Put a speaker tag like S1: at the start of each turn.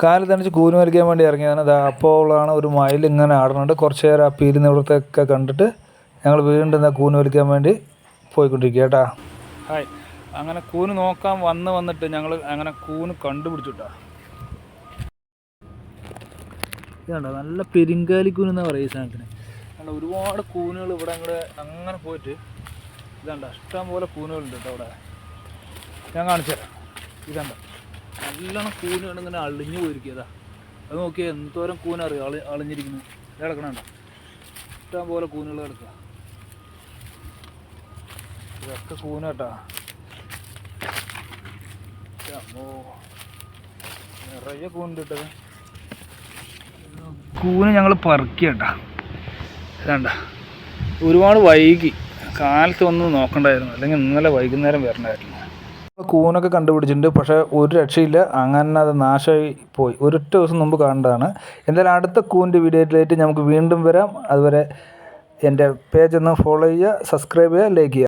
S1: കാല് തണിച്ച് കൂന് വലിക്കാൻ വേണ്ടി ഇറങ്ങിയതാണ്. അത് അപ്പോഴാണ് ഒരു മയിൽ ഇങ്ങനെ ആടുന്നുണ്ട്. കുറച്ച് നേരം ആ പീലി നിവൃത്തൊക്കെ കണ്ടിട്ട് ഞങ്ങൾ വീണ്ടും കൂന് വലിക്കാൻ വേണ്ടി പോയിക്കൊണ്ടിരിക്കുക കേട്ടാ. ഹായ്, അങ്ങനെ കൂന് നോക്കാൻ വന്നിട്ട് ഞങ്ങൾ അങ്ങനെ കൂന് കണ്ടുപിടിച്ചിട്ടാ. ഇതുണ്ടോ, നല്ല പെരിങ്കാലിക്കൂന് എന്നാണ് പറയുക ഈ സാധനത്തിന്. അങ്ങനെ ഒരുപാട് കൂനുകൾ ഇവിടെ അങ്ങനെ പോയിട്ട് ഇതാണ്ട ഇഷ്ടം പോലെ കൂനുകളുണ്ട് കേട്ടോ അവിടെ. ഞാൻ കാണിച്ചു തരാം. ഇതാണ്ട നല്ലോണം കൂനുകൾ ഇങ്ങനെ അളിഞ്ഞു പോയിരിക്കുക. അത് നോക്കിയാൽ എന്തോരം കൂനറിയോ അളിഞ്ഞിരിക്കുന്നത്. കിടക്കണുണ്ടോ, ഇഷ്ടം പോലെ കൂനുകൾ കിടക്കുക. ഇതൊക്കെ കൂന കേട്ടാ. നിറയെ കൂനുണ്ട് കേട്ടത്. കൂന് ഞങ്ങൾ പറക്കിയട്ടാ. ഇതാണ്ട ഒരുപാട് വൈകി, കാലത്ത് വന്ന് നോക്കണ്ടായിരുന്നു, അല്ലെങ്കിൽ ഇന്നലെ വൈകുന്നേരം വരണ്ടായിരുന്നു. കൂനൊക്കെ കണ്ടുപിടിച്ചിട്ടുണ്ട്, പക്ഷേ ഒരു രക്ഷയില്ല. അങ്ങനെ അത് നാശമായി പോയി. ഒരൊറ്റ ദിവസം മുമ്പ് കാണേണ്ടതാണ്. എന്തായാലും അടുത്ത കൂനിൻ്റെ വീഡിയോയിലായിട്ട് നമുക്ക് വീണ്ടും വരാം. അതുവരെ എൻ്റെ പേജ് ഒന്ന് ഫോളോ ചെയ്യുക, സബ്സ്ക്രൈബ് ചെയ്യുക, ലൈക്ക് ചെയ്യുക.